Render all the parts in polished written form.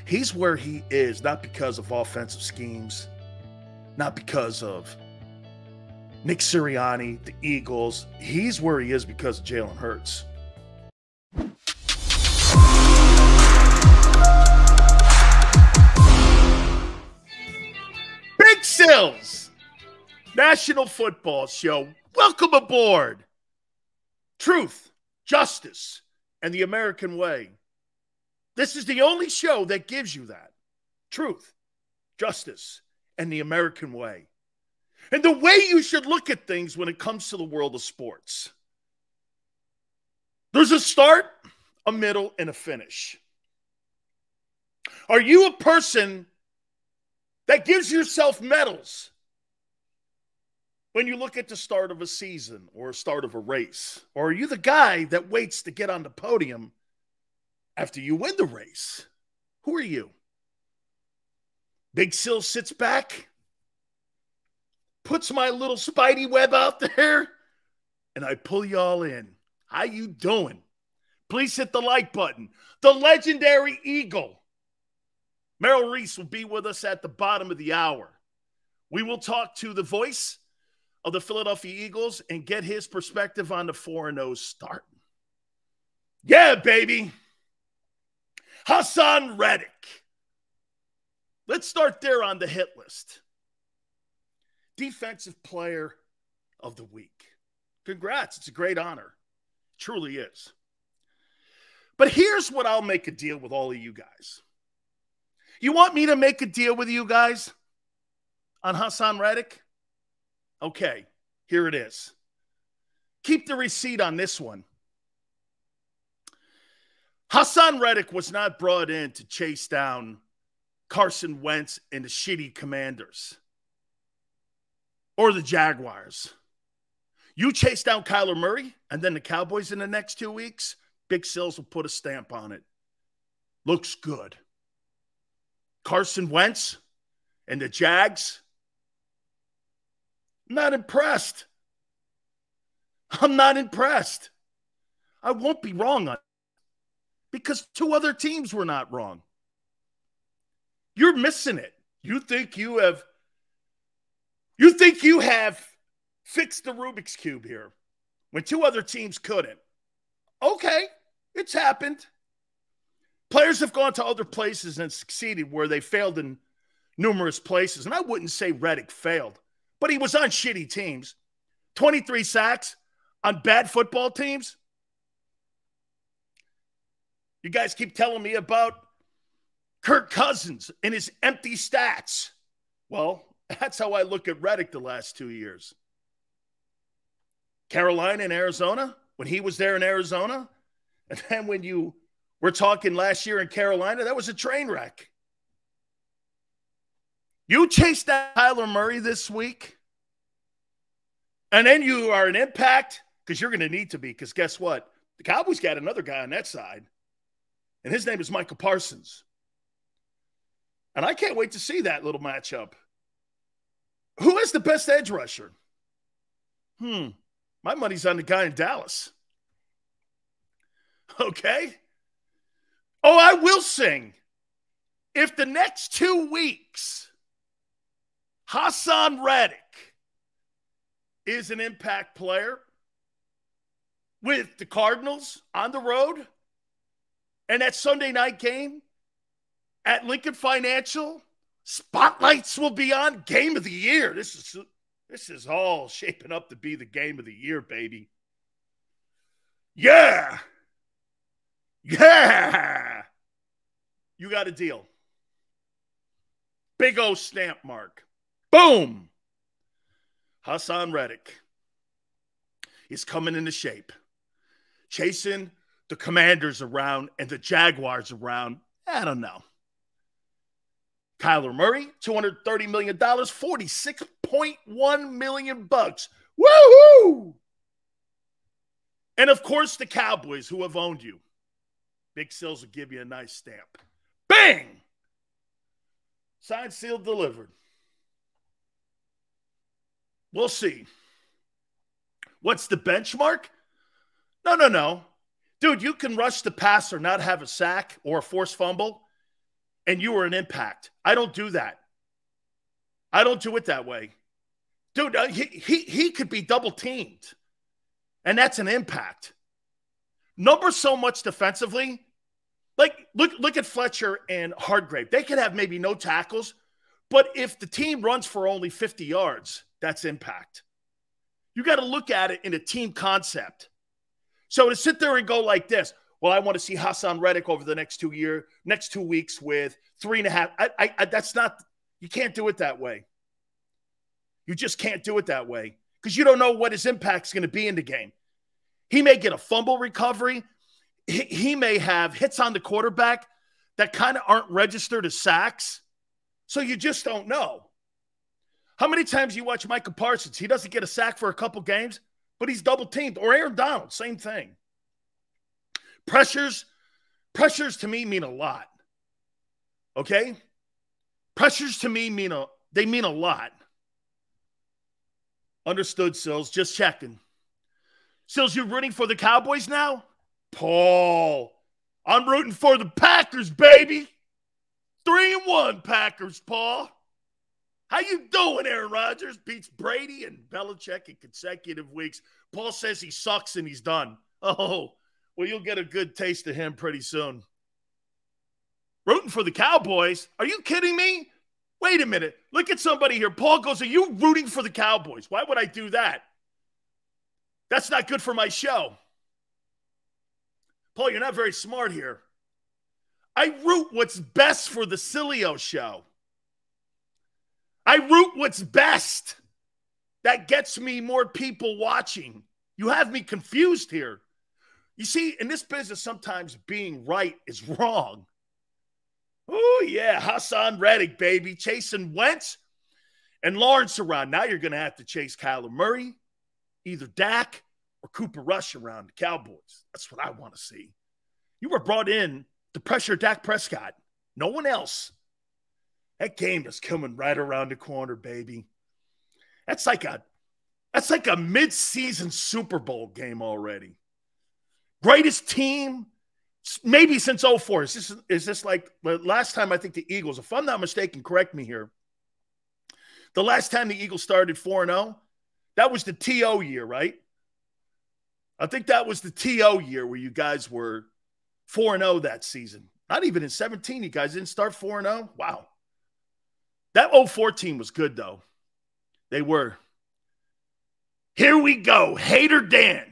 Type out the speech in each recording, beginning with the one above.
He's where he is, not because of offensive schemes, not because of Nick Sirianni, the Eagles. He's where he is because of Jalen Hurts. Big Sills, National Football Show. Welcome aboard. Truth, justice, and the American way. This is the only show that gives you that. Truth, justice, and the American way. And the way you should look at things when it comes to the world of sports. There's a start, a middle, and a finish. Are you a person that gives yourself medals when you look at the start of a season or start of a race? Or are you the guy that waits to get on the podium after you win the race? Who are you? Big Sil sits back, puts my little spidey web out there, and I pull you all in. How you doing? Please hit the like button. The legendary Eagle, Merrill Reese, will be with us at the bottom of the hour. We will talk to the voice of the Philadelphia Eagles and get his perspective on the 4-0 start. Yeah, baby. Haason Reddick. Let's start there on the hit list. Defensive Player of the Week. Congrats. It's a great honor. It truly is. But here's what I'll make a deal with all of you guys. You want me to make a deal with you guys on Haason Reddick? Okay, here it is. Keep the receipt on this one. Haason Reddick was not brought in to chase down Carson Wentz and the shitty Commanders or the Jaguars. You chase down Kyler Murray and then the Cowboys in the next 2 weeks, Big Sills will put a stamp on it. Looks good. Carson Wentz and the Jags, I'm not impressed. I'm not impressed. I won't be wrong on it because 2 other teams were not wrong. You're missing it. You think you have fixed the Rubik's Cube here when 2 other teams couldn't. Okay, it's happened. Players have gone to other places and succeeded where they failed in numerous places. And I wouldn't say Reddick failed, but he was on shitty teams. 23 sacks on bad football teams. You guys keep telling me about Kirk Cousins and his empty stats. Well, that's how I look at Reddick the last 2 years. Carolina and Arizona, when he was there in Arizona, and then when you were talking last year in Carolina, that was a train wreck. You chased that Kyler Murray this week, and then you are an impact because you're going to need to be, because guess what? The Cowboys got another guy on that side, and his name is Michael Parsons. And I can't wait to see that little matchup. Who is the best edge rusher? My money's on the guy in Dallas. Okay. Oh, I will sing. If the next 2 weeks, Haason Reddick is an impact player with the Cardinals on the road, and that Sunday night game at Lincoln Financial, spotlights will be on. Game of the year. This is all shaping up to be the game of the year, baby. Yeah. Yeah. You got a deal. Big O stamp mark. Boom. Haason Reddick is coming into shape. Chasing the Commanders around and the Jaguars around. I don't know. Kyler Murray, $230 million, $46.1 million. Woohoo! And, of course, the Cowboys, who have owned you. Big Sills will give you a nice stamp. Bang! Signed, sealed, delivered. We'll see. What's the benchmark? No. Dude, you can rush the passer, not have a sack or a forced fumble, and you were an impact. I don't do that. I don't do it that way. Dude, he could be double teamed, and that's an impact. Number so much defensively. Like, look at Fletcher and Hargrave. They could have maybe no tackles, but if the team runs for only 50 yards, that's impact. You got to look at it in a team concept. So to sit there and go like this, well, I want to see Hassan Reddick over the next 2 weeks with 3.5. That's not, you can't do it that way. You just can't do it that way because you don't know what his impact is going to be in the game. He may get a fumble recovery. He may have hits on the quarterback that kind of aren't registered as sacks. So you just don't know. How many times you watch Micah Parsons? He doesn't get a sack for a couple games, but he's double teamed. Or Aaron Donald, same thing. Pressures to me mean a lot. Okay? Pressures to me mean a lot. Understood, Sills. Just checking. Sills, you rooting for the Cowboys now? Paul, I'm rooting for the Packers, baby. 3-1 Packers, Paul. How you doing, Aaron Rodgers? Beats Brady and Belichick in consecutive weeks. Paul says he sucks and he's done. Oh, well, you'll get a good taste of him pretty soon. Rooting for the Cowboys? Are you kidding me? Wait a minute. Look at somebody here. Paul goes, are you rooting for the Cowboys? Why would I do that? That's not good for my show. Paul, you're not very smart here. I root what's best for the Sileo show. I root what's best. That gets me more people watching. You have me confused here. You see, in this business, sometimes being right is wrong. Oh, yeah, Hassan Reddick, baby. Chasing Wentz and Lawrence around. Now you're going to have to chase Kyler Murray, either Dak or Cooper Rush around the Cowboys. That's what I want to see. You were brought in to pressure Dak Prescott. No one else. That game is coming right around the corner, baby. That's like a mid-season Super Bowl game already. Greatest team maybe since 2004. Is this like the last time I think the Eagles, if I'm not mistaken, correct me here. The last time the Eagles started 4-0, that was the TO year, right? I think that was the TO year where you guys were 4-0 that season. Not even in 17, you guys didn't start 4-0. Wow. That 2004 team was good, though. They were. Here we go. Hater Dan.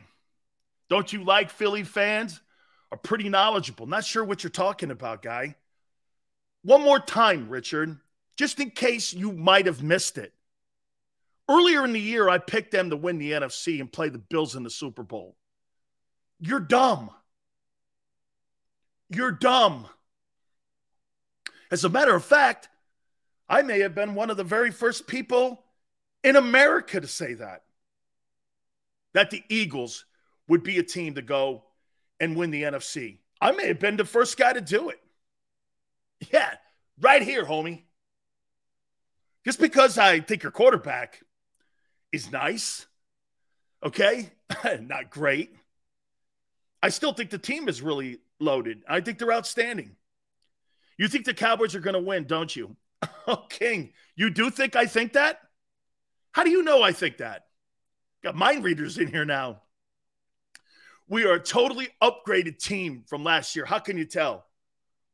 Don't you like Philly fans? Are pretty knowledgeable. Not sure what you're talking about, guy. One more time, Richard, just in case you might have missed it. Earlier in the year, I picked them to win the NFC and play the Bills in the Super Bowl. You're dumb. You're dumb. As a matter of fact, I may have been one of the very first people in America to say that the Eagles would be a team to go and win the NFC. I may have been the first guy to do it. Yeah, right here, homie. Just because I think your quarterback is nice, okay, not great. I still think the team is really loaded. I think they're outstanding. You think the Cowboys are going to win, don't you? Oh, King, you do think I think that? How do you know I think that? Got mind readers in here now. We are a totally upgraded team from last year. How can you tell?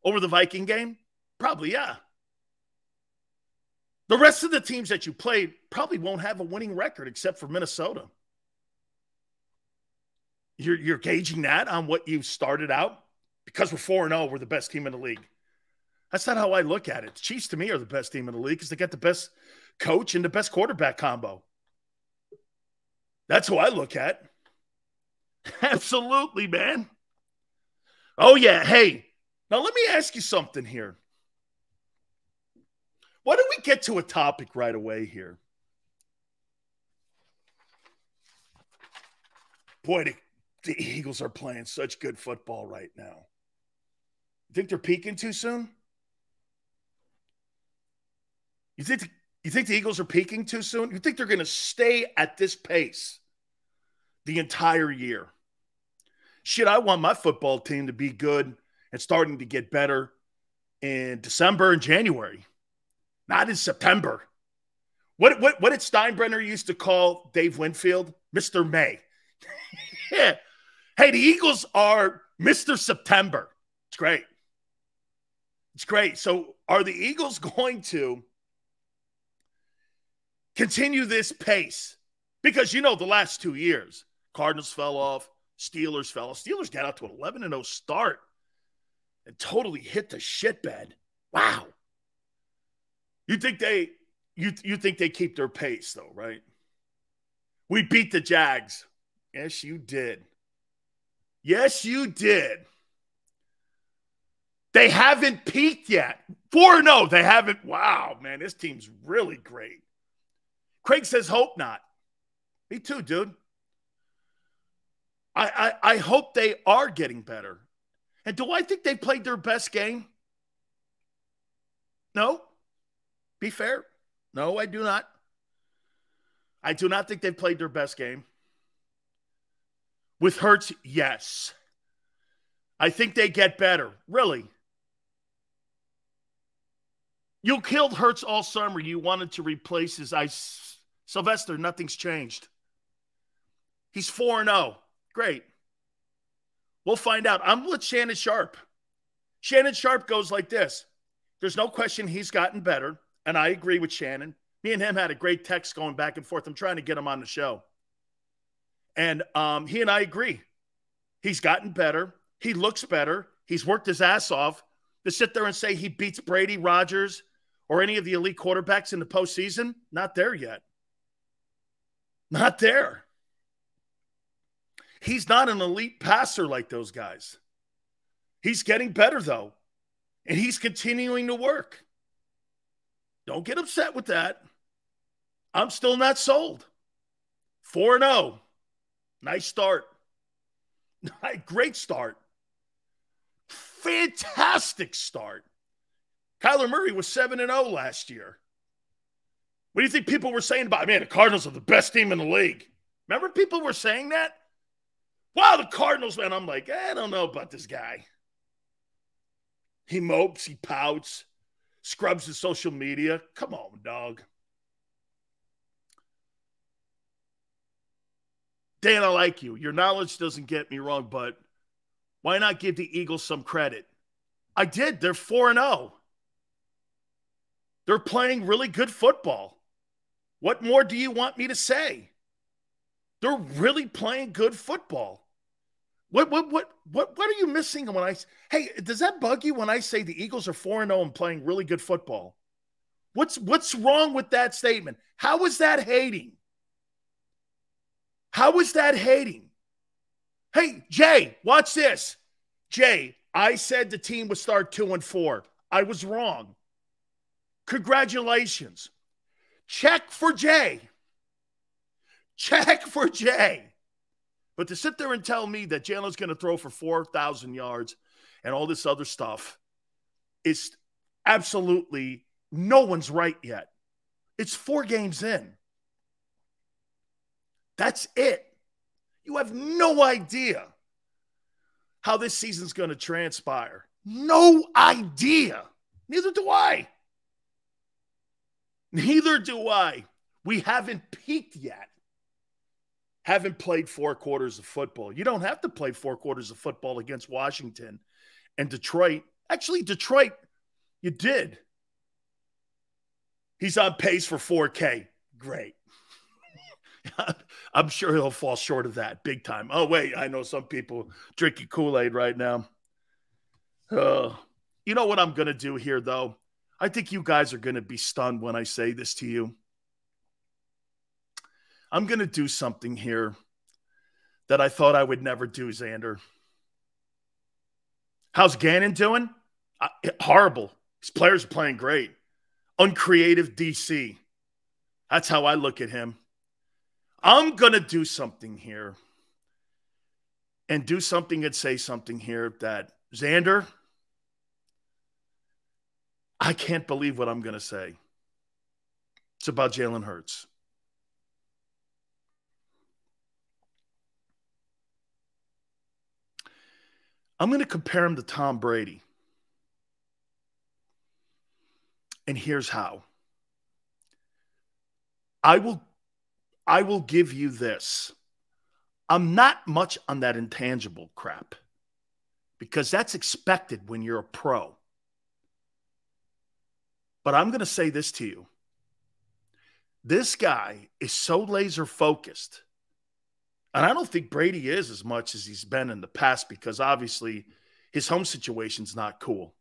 Over the Viking game? Probably, yeah. The rest of the teams that you played probably won't have a winning record except for Minnesota. You're gauging that on what you started out? Because we're 4-0, we're the best team in the league. That's not how I look at it. The Chiefs, to me, are the best team in the league because they got the best coach and the best quarterback combo. That's who I look at. Absolutely, man. Oh, yeah. Hey, now let me ask you something here. Why don't we get to a topic right away here? Boy, the Eagles are playing such good football right now. You think they're peaking too soon? You think the Eagles are peaking too soon? You think they're going to stay at this pace the entire year? Shit, I want my football team to be good and starting to get better in December and January, not in September. What did Steinbrenner used to call Dave Winfield? Mr. May. Yeah. Hey, the Eagles are Mr. September. It's great. It's great. So are the Eagles going to continue this pace? Because, the last 2 years, Cardinals fell off, Steelers fell off. Steelers got out to an 11-0 start and totally hit the shitbed. Wow. You think they keep their pace, though, right? We beat the Jags. Yes, you did. Yes, you did. They haven't peaked yet. 4-0. They haven't. Wow, man, this team's really great. Craig says, hope not. Me too, dude. I hope they are getting better. And do I think they played their best game? No. Be fair. No, I do not. I do not think they've played their best game. With Hurts, yes. I think they get better. Really. You killed Hurts all summer. You wanted to replace his ice. Sylvester, nothing's changed. He's 4-0. Great. We'll find out. I'm with Shannon Sharp. Shannon Sharp goes like this. There's no question he's gotten better, and I agree with Shannon. Me and him had a great text going back and forth. I'm trying to get him on the show. And he and I agree. He's gotten better. He looks better. He's worked his ass off. To sit there and say he beats Brady, Rodgers, or any of the elite quarterbacks in the postseason, not there yet. Not there. He's not an elite passer like those guys. He's getting better, though. And he's continuing to work. Don't get upset with that. I'm still not sold. 4-0. Nice start. Great start. Fantastic start. Kyler Murray was 7-0 last year. What do you think people were saying about, man, the Cardinals are the best team in the league? Remember people were saying that? Wow, the Cardinals, man. I'm like, I don't know about this guy. He mopes, he pouts, scrubs his social media. Come on, dog. Dan, I like you. Your knowledge doesn't get me wrong, but why not give the Eagles some credit? I did. They're 4-0. They're playing really good football. What more do you want me to say? They're really playing good football. What are you missing when I – hey, does that bug you when I say the Eagles are 4-0 and playing really good football? What's wrong with that statement? How is that hating? How is that hating? Hey, Jay, watch this. Jay, I said the team would start 2-4. I was wrong. Congratulations. Check for Jay. Check for Jay. But to sit there and tell me that Jalen's going to throw for 4,000 yards and all this other stuff is absolutely no one's right yet. It's 4 games in. That's it. You have no idea how this season's going to transpire. No idea. Neither do I. Neither do I. We haven't peaked yet. Haven't played 4 quarters of football. You don't have to play 4 quarters of football against Washington and Detroit. Actually, Detroit, you did. He's on pace for 4K. Great. I'm sure he'll fall short of that big time. Oh, wait, I know some people drinking Kool-Aid right now. You know what I'm going to do here, though? I think you guys are going to be stunned when I say this to you. I'm going to do something here that I thought I would never do, Xander. How's Gannon doing? Horrible. His players are playing great. Uncreative DC. That's how I look at him. I'm going to do something here and do something and say something here that, Xander, I can't believe what I'm going to say. It's about Jalen Hurts. I'm going to compare him to Tom Brady. And here's how. I will give you this. I'm not much on that intangible crap because that's expected when you're a pro. But I'm going to say this to you. This guy is so laser focused. And I don't think Brady is as much as he's been in the past because obviously his home situation's not cool.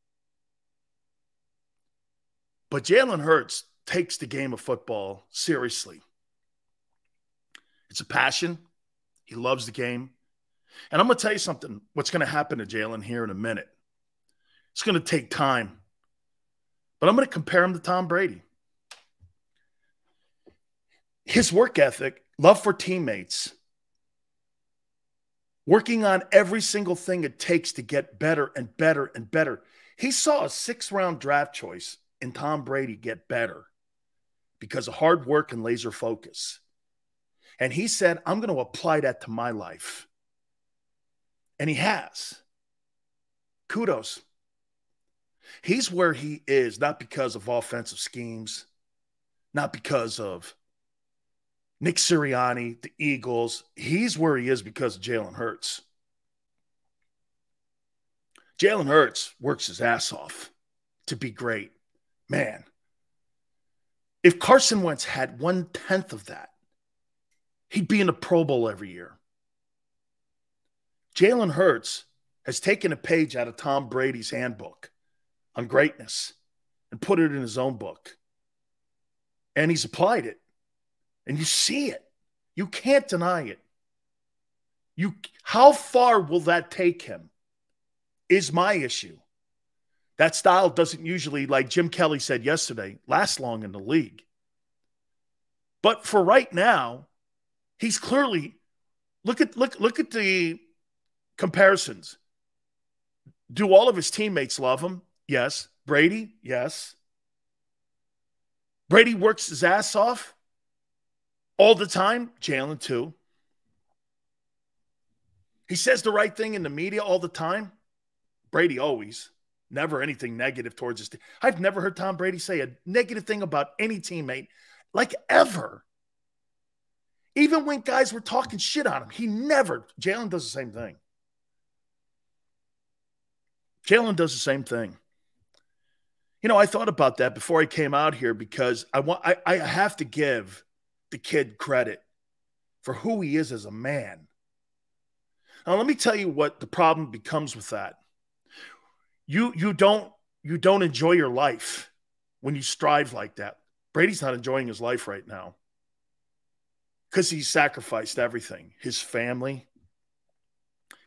But Jalen Hurts takes the game of football seriously. It's a passion. He loves the game. And I'm going to tell you something, what's going to happen to Jalen here in a minute. It's going to take time. But I'm going to compare him to Tom Brady. His work ethic, love for teammates, working on every single thing it takes to get better and better and better. He saw a 6th-round draft choice in Tom Brady get better because of hard work and laser focus. And he said, I'm going to apply that to my life. And he has. Kudos. He's where he is, not because of offensive schemes, not because of Nick Sirianni, the Eagles. He's where he is because of Jalen Hurts. Jalen Hurts works his ass off to be great. Man, if Carson Wentz had 1/10 of that, he'd be in the Pro Bowl every year. Jalen Hurts has taken a page out of Tom Brady's handbook on greatness and put it in his own book. And he's applied it. And you see it. You can't deny it. How far will that take him is my issue. That style doesn't usually, like Jim Kelly said yesterday, last long in the league. But for right now, he's clearly look at the comparisons. Do all of his teammates love him? Yes. Brady? Yes. Brady works his ass off all the time? Jalen too. He says the right thing in the media all the time? Brady always. Never anything negative towards his team. I've never heard Tom Brady say a negative thing about any teammate, like ever. Even when guys were talking shit on him, he never. Jalen does the same thing. Jalen does the same thing. You know, I thought about that before I came out here because I have to give the kid credit for who he is as a man. Now, let me tell you what the problem becomes with that. You don't enjoy your life when you strive like that. Brady's not enjoying his life right now because he's sacrificed everything. His family,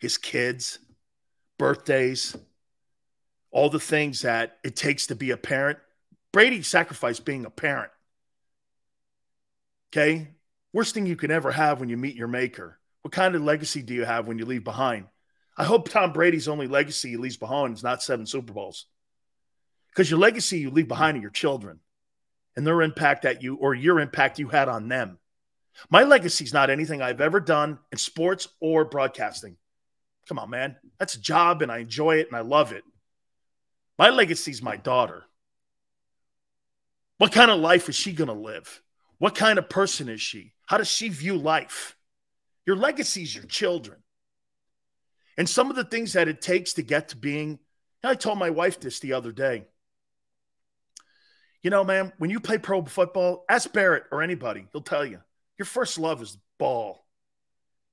his kids, birthdays, all the things that it takes to be a parent. Brady sacrificed being a parent. Okay? Worst thing you can ever have when you meet your maker. What kind of legacy do you have when you leave behind? I hope Tom Brady's only legacy he leaves behind is not 7 Super Bowls. Because your legacy you leave behind are your children and their impact at you or your impact you had on them. My legacy is not anything I've ever done in sports or broadcasting. Come on, man. That's a job and I enjoy it and I love it. My legacy is my daughter. What kind of life is she going to live? What kind of person is she? How does she view life? Your legacy is your children. And some of the things that it takes to get to being, I told my wife this the other day. You know, man, when you play pro football, ask Barrett or anybody, he'll tell you, your first love is ball.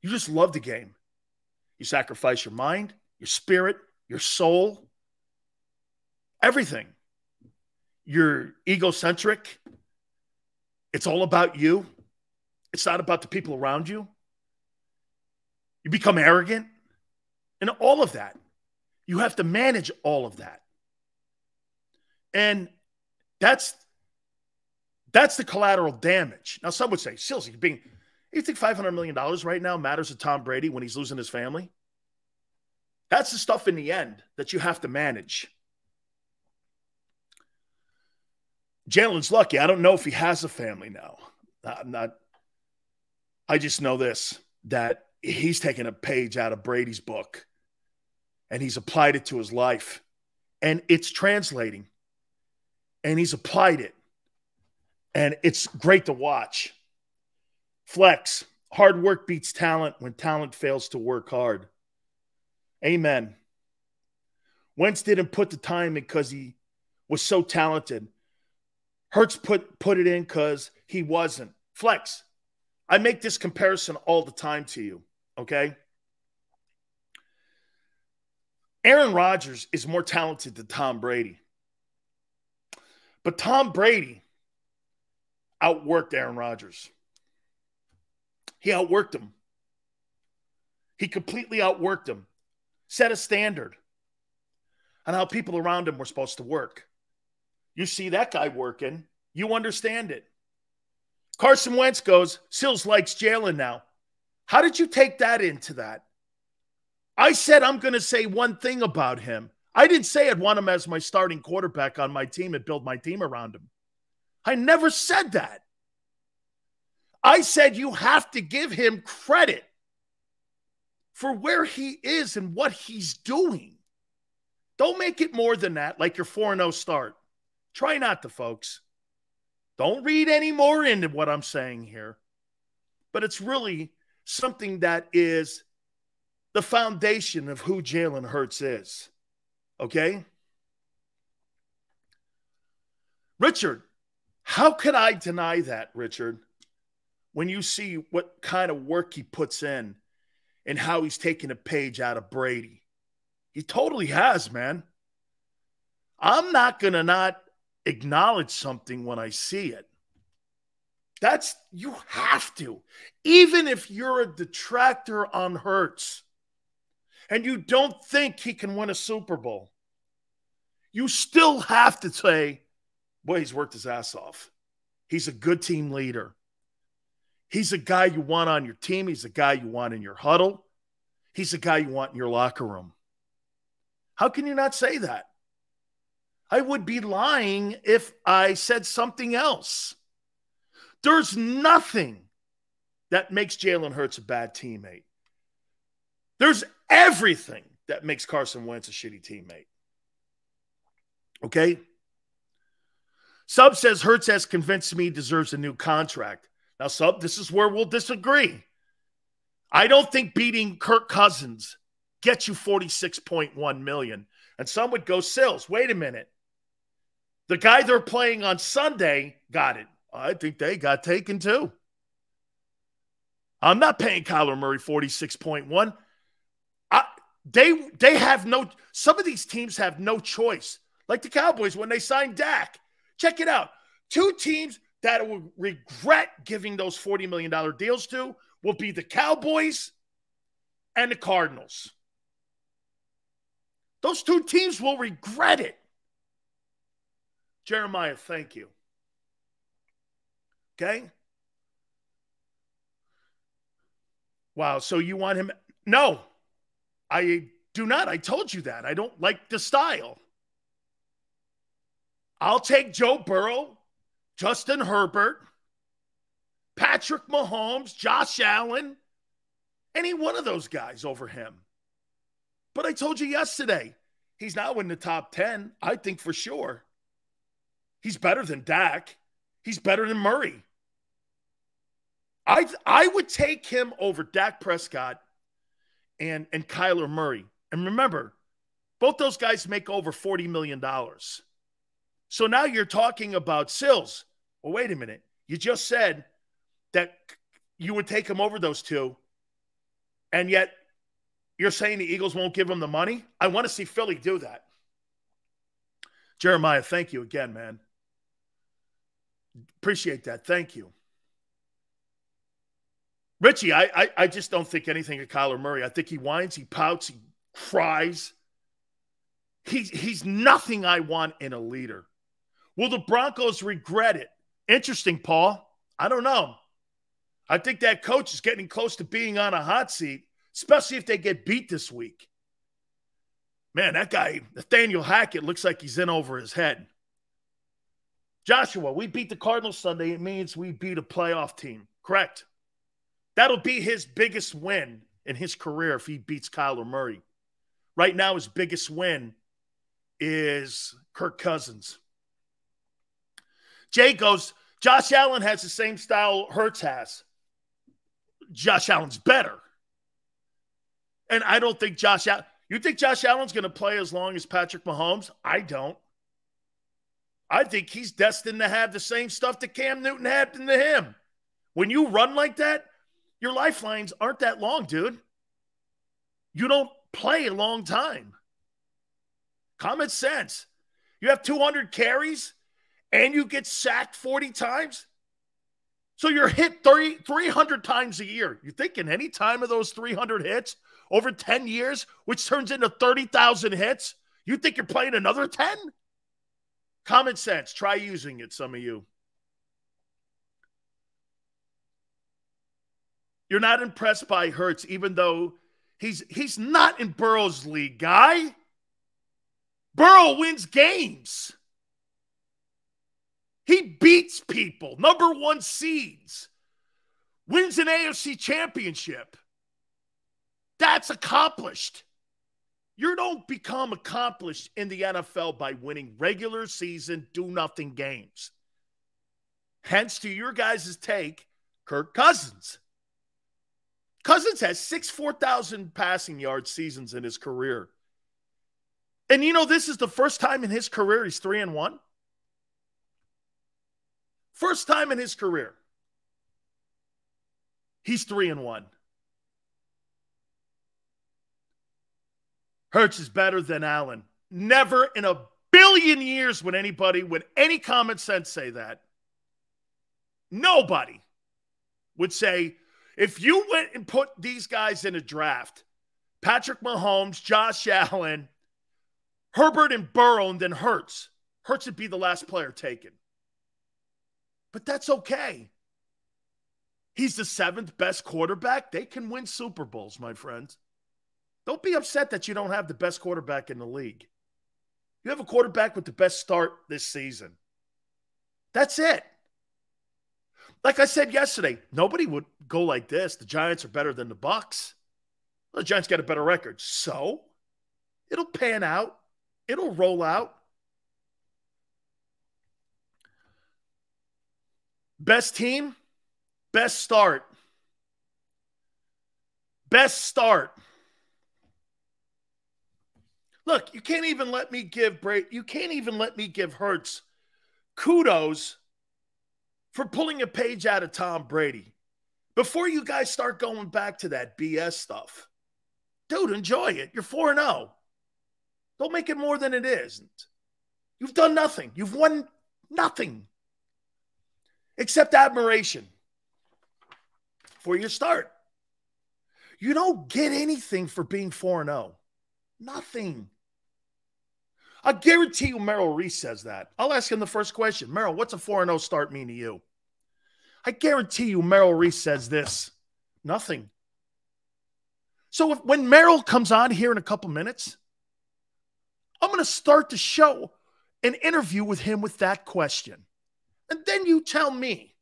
You just love the game. You sacrifice your mind, your spirit, your soul, everything. You're egocentric. It's all about you. It's not about the people around you. You become arrogant. And all of that. You have to manage all of that. And that's the collateral damage. Now, some would say, Silsey, you think $500 million right now matters to Tom Brady when he's losing his family? That's the stuff in the end that you have to manage. Jalen's lucky. I don't know if he has a family now. I just know this, that he's taken a page out of Brady's book and he's applied it to his life. And it's translating. and he's applied it. And it's great to watch. Flex, hard work beats talent when talent fails to work hard. Amen. Wentz didn't put the time in because he was so talented. Hurts put it in because he wasn't. Flex, I make this comparison all the time to you, okay? Aaron Rodgers is more talented than Tom Brady. But Tom Brady outworked Aaron Rodgers. He outworked him. He completely outworked him. Set a standard on how people around him were supposed to work. You see that guy working, you understand it. Carson Wentz goes, Sills likes Jalen now. How did you take that into that? I said I'm going to say one thing about him. I didn't say I'd want him as my starting quarterback on my team and build my team around him. I never said that. I said you have to give him credit for where he is and what he's doing. Don't make it more than that, like your 4-0 start. Try not to, folks. Don't read any more into what I'm saying here. But it's really something that is the foundation of who Jalen Hurts is. Okay? Richard, how could I deny that, Richard, when you see what kind of work he puts in and how he's taking a page out of Brady? He totally has, man. I'm not going to not acknowledge something when I see it. You have to. Even if you're a detractor on Hurts and you don't think he can win a Super Bowl, you still have to say, boy, he's worked his ass off. He's a good team leader. He's a guy you want on your team. He's a guy you want in your huddle. He's a guy you want in your locker room. How can you not say that? I would be lying if I said something else. There's nothing that makes Jalen Hurts a bad teammate. There's everything that makes Carson Wentz a shitty teammate. Okay? Sub says Hurts has convinced me he deserves a new contract. Now, Sub, this is where we'll disagree. I don't think beating Kirk Cousins gets you $46.1 million. And some would go, Sills, wait a minute. The guy they're playing on Sunday got it. I think they got taken too. I'm not paying Kyler Murray $46.1. They have no, some of these teams have no choice. Like the Cowboys when they signed Dak. Check it out. Two teams that will regret giving those $40 million deals to will be the Cowboys and the Cardinals. Those two teams will regret it. Jeremiah, thank you. Okay? Wow, so you want him? No, I do not. I told you that. I don't like the style. I'll take Joe Burrow, Justin Herbert, Patrick Mahomes, Josh Allen, any one of those guys over him. But I told you yesterday, he's now in the top 10, I think for sure. He's better than Dak. He's better than Murray. I would take him over Dak Prescott and Kyler Murray. And remember, both those guys make over $40 million. So now you're talking about Sills. Well, wait a minute. You just said that you would take him over those two, and yet you're saying the Eagles won't give him the money? I want to see Philly do that. Jeremiah, thank you again, man. Appreciate that. Thank you. Richie, I just don't think anything of Kyler Murray. I think he whines, he pouts, he cries. He's nothing I want in a leader. Will the Broncos regret it? Interesting, Paul. I don't know. I think that coach is getting close to being on a hot seat, especially if they get beat this week. Man, that guy, Nathaniel Hackett, looks like he's in over his head. Joshua, we beat the Cardinals Sunday. It means we beat a playoff team. Correct. That'll be his biggest win in his career if he beats Kyler Murray. Right now, his biggest win is Kirk Cousins. Jay goes, Josh Allen has the same style Hurts has. Josh Allen's better. And I don't think you think Josh Allen's going to play as long as Patrick Mahomes? I don't. I think he's destined to have the same stuff that Cam Newton had to him. When you run like that, your lifelines aren't that long, dude. You don't play a long time. Common sense. You have 200 carries and you get sacked 40 times. So you're hit 300 times a year. You think in any time of those 300 hits over 10 years, which turns into 30,000 hits, you think you're playing another 10? Common sense. Try using it, some of you. You're not impressed by Hurts, even though he's not in Burrow's league, guy. Burrow wins games. He beats people, number 1 seeds, wins an AFC championship. That's accomplished. You don't become accomplished in the NFL by winning regular season do-nothing games. Hence, to your guys' take, Kirk Cousins. Cousins has 6 4,000 passing yard seasons in his career. And you know, this is the first time in his career he's 3-1. First time in his career. He's 3-1. Hurts is better than Allen. Never in a billion years would anybody with any common sense say that. Nobody would say, if you went and put these guys in a draft, Patrick Mahomes, Josh Allen, Herbert and Burrow, and then Hurts would be the last player taken. But that's okay. He's the 7th best quarterback. They can win Super Bowls, my friends. Don't be upset that you don't have the best quarterback in the league. You have a quarterback with the best start this season. That's it. Like I said yesterday, nobody would go like this. The Giants are better than the Bucs. Well, the Giants got a better record. So it'll pan out. It'll roll out. Best team, best start. Best start. Look, you can't even let me give Hurts kudos for pulling a page out of Tom Brady. Before you guys start going back to that BS stuff, dude, enjoy it. You're 4-0. Don't make it more than it isn't. You've done nothing. You've won nothing except admiration for your start. You don't get anything for being 4-0. Nothing. I guarantee you Merrill Reese says that. I'll ask him the first question. Merrill, what's a 4-0 start mean to you? I guarantee you Merrill Reese says this. Nothing. So when Merrill comes on here in a couple minutes, I'm going to start the show, an interview with him with that question. And then you tell me,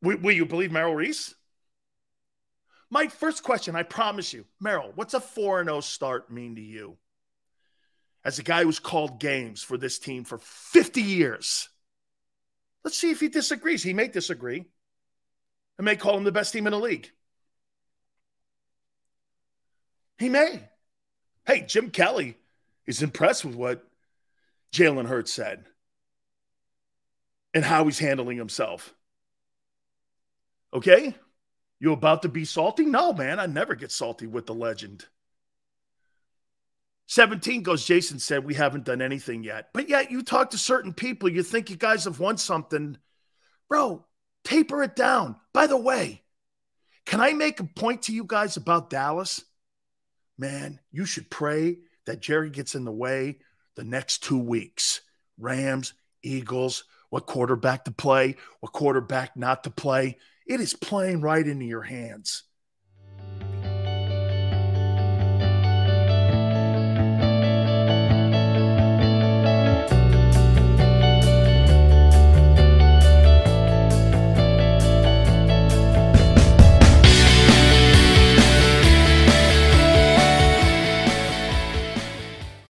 will you believe Merrill Reese? My first question, I promise you, Merrill, what's a 4-0 start mean to you? As a guy who's called games for this team for 50 years. Let's see if he disagrees. He may disagree. I may call him the best team in the league. He may. Hey, Jim Kelly is impressed with what Jalen Hurts said and how he's handling himself. Okay? You about to be salty? No, man. I never get salty with the legend. 17 goes, Jason said, we haven't done anything yet. But yet you talk to certain people, you think you guys have won something. Bro, taper it down. By the way, can I make a point to you guys about Dallas? Man, you should pray that Jerry gets in the way the next 2 weeks. Rams, Eagles, what quarterback to play, what quarterback not to play. It is playing right into your hands.